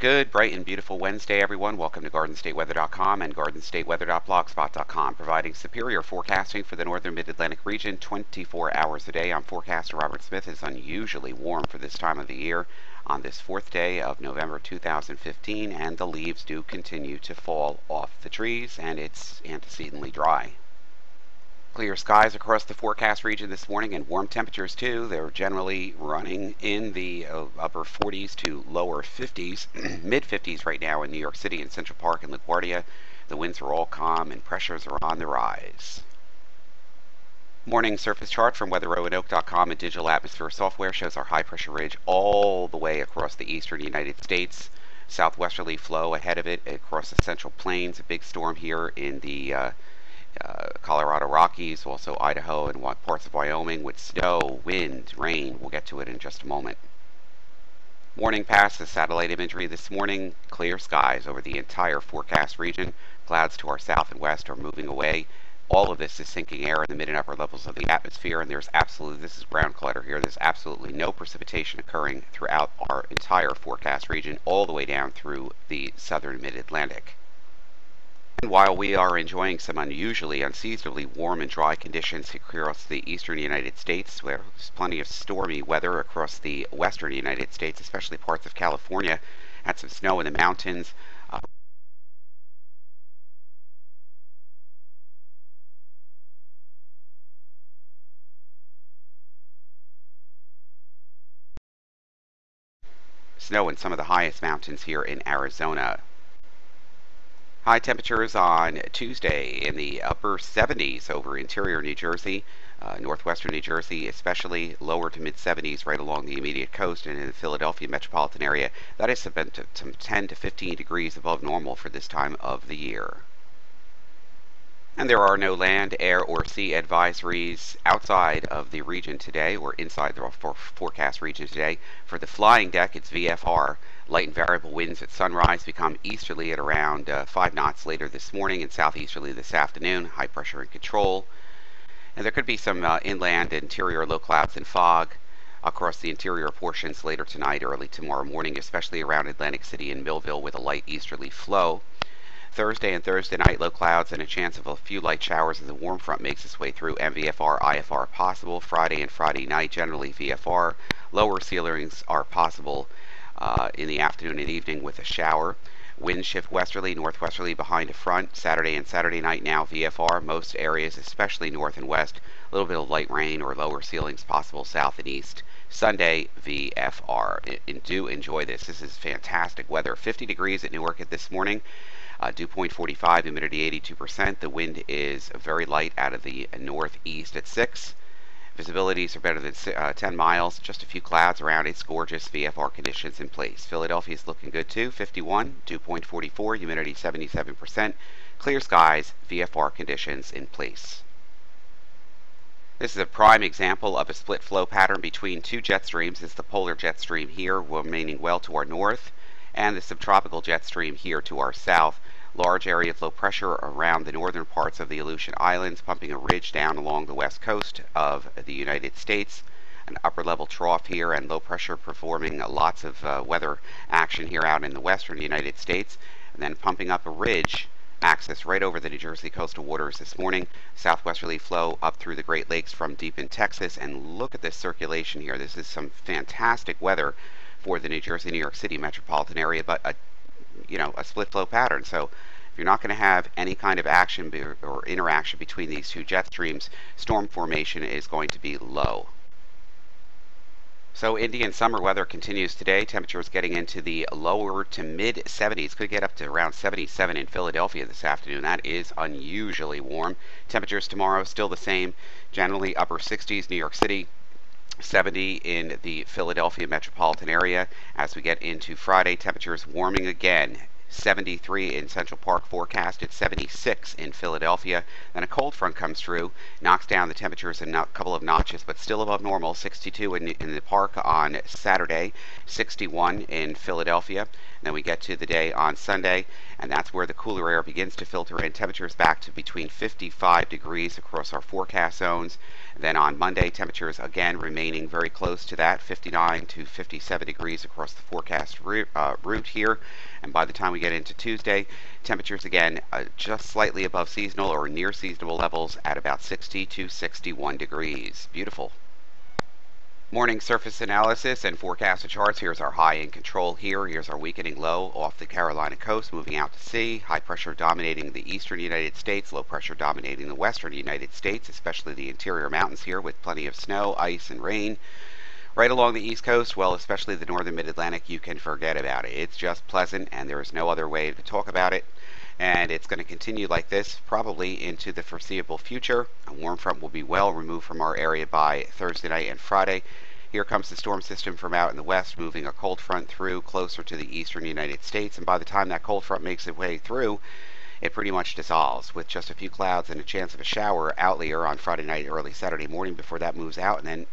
Good, bright, and beautiful Wednesday, everyone. Welcome to GardenStateWeather.com and GardenStateWeather.blogspot.com, providing superior forecasting for the northern mid-Atlantic region 24 hours a day. I'm forecaster Robert Smith. It's unusually warm for this time of the year on this fourth day of November 2015, and the leaves do continue to fall off the trees, and it's antecedently dry. Clear skies across the forecast region this morning, and warm temperatures too. They're generally running in the upper 40s to lower 50s, mid 50s right now in New York City and Central Park and LaGuardia. The winds are all calm and pressures are on the rise. Morning surface chart from WeatherRoanoke.com and Digital Atmosphere Software shows our high pressure ridge all the way across the eastern United States. Southwesterly flow ahead of it across the Central Plains. A big storm here in the Colorado Rockies, also Idaho and parts of Wyoming with snow, wind, rain. We'll get to it in just a moment. Morning pass the satellite imagery this morning. Clear skies over the entire forecast region. Clouds to our south and west are moving away. All of this is sinking air in the mid and upper levels of the atmosphere, and this is ground clutter here. There's absolutely no precipitation occurring throughout our entire forecast region, all the way down through the southern mid-Atlantic. While we are enjoying some unseasonably warm and dry conditions across the eastern United States, where there's plenty of stormy weather across the western United States, especially parts of California, had some snow in the mountains. Snow in some of the highest mountains here in Arizona. High temperatures on Tuesday in the upper 70s over interior New Jersey, northwestern New Jersey, especially lower to mid 70s right along the immediate coast and in the Philadelphia metropolitan area. That is some 10 to 15 degrees above normal for this time of the year. And there are no land, air, or sea advisories outside of the region today or inside the forecast region today. For the flying deck, it's VFR. Light and variable winds at sunrise become easterly at around 5 knots later this morning and southeasterly this afternoon. High pressure in control. And there could be some inland, interior low clouds and fog across the interior portions later tonight, early tomorrow morning, especially around Atlantic City and Millville with a light easterly flow. Thursday and Thursday night, low clouds and a chance of a few light showers as the warm front makes its way through. MVFR, IFR possible. Friday and Friday night, generally VFR. Lower ceilings are possible in the afternoon and evening with a shower. Winds shift westerly, northwesterly behind a front. Saturday and Saturday night now VFR. Most areas, especially north and west, a little bit of light rain or lower ceilings possible south and east. Sunday VFR. Do enjoy this. This is fantastic weather. 50 degrees at Newark this morning. Dew point 45, humidity 82%. The wind is very light out of the northeast at 6. Visibilities are better than 10 miles. Just a few clouds around. It's gorgeous. VFR conditions in place. Philadelphia is looking good too. 51, dew point 44, humidity 77%. Clear skies, VFR conditions in place. This is a prime example of a split flow pattern between two jet streams. It's the polar jet stream here remaining well to our north, and the subtropical jet stream here to our south. Large area of low pressure around the northern parts of the Aleutian Islands, pumping a ridge down along the west coast of the United States. An upper level trough here and low pressure performing lots of weather action here out in the western United States, and then pumping up a ridge axis right over the New Jersey coastal waters this morning. Southwesterly flow up through the Great Lakes from deep in Texas, and look at this circulation here. This is some fantastic weather for the New Jersey, New York City metropolitan area, but a split flow pattern. So if you're not going to have any kind of action or interaction between these two jet streams, storm formation is going to be low. So Indian summer weather continues today. Temperatures getting into the lower to mid 70s. Could get up to around 77 in Philadelphia this afternoon. That is unusually warm. Temperatures tomorrow still the same. Generally upper 60s, New York City. 70 in the Philadelphia metropolitan area. As we get into Friday, temperatures warming again. 73 in Central Park forecast. It's 76 in Philadelphia. Then a cold front comes through, knocks down the temperatures a couple of notches, but still above normal. 62 in the park on Saturday, 61 in Philadelphia. Then we get to the day on Sunday, and that's where the cooler air begins to filter in. Temperatures back to between 55 degrees across our forecast zones. Then on Monday, temperatures again remaining very close to that, 59 to 57 degrees across the forecast route here. And by the time we get into Tuesday, temperatures again just slightly above seasonal or near seasonal levels at about 60 to 61 degrees. Beautiful. Morning surface analysis and forecasted charts. Here's our high in control here. Here's our weakening low off the Carolina coast, moving out to sea. High pressure dominating the eastern United States, low pressure dominating the western United States, especially the interior mountains here with plenty of snow, ice, and rain. Right along the east coast, well, especially the northern mid-Atlantic, you can forget about it. It's just pleasant, and there is no other way to talk about it. And it's going to continue like this probably into the foreseeable future. A warm front will be well removed from our area by Thursday night and Friday. Here comes the storm system from out in the west, moving a cold front through closer to the eastern United States. And by the time that cold front makes its way through, it pretty much dissolves with just a few clouds and a chance of a shower out here on Friday night, early Saturday morning before that moves out. And then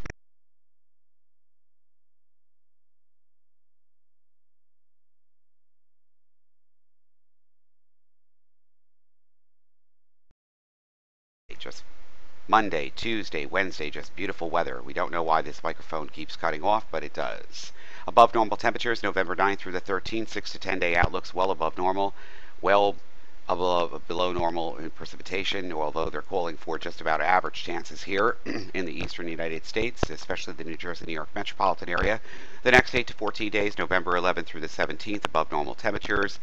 just Monday, Tuesday, Wednesday, just beautiful weather. We don't know why this microphone keeps cutting off, but it does. Above normal temperatures, November 9th through the 13th, 6 to 10 day outlooks well above normal, well below normal in precipitation, although they're calling for just about average chances here in the eastern United States, especially the New Jersey, New York metropolitan area. The next 8 to 14 days, November 11th through the 17th, above normal temperatures,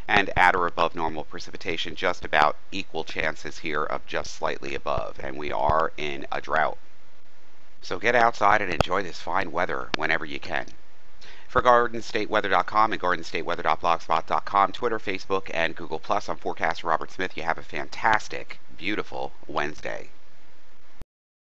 and at or above normal precipitation, just about equal chances here of just slightly above, and we are in a drought. So get outside and enjoy this fine weather whenever you can. For GardenStateWeather.com and GardenStateWeather.blogspot.com, Twitter, Facebook, and Google+, I'm Forecaster Robert Smith. You have a fantastic, beautiful Wednesday.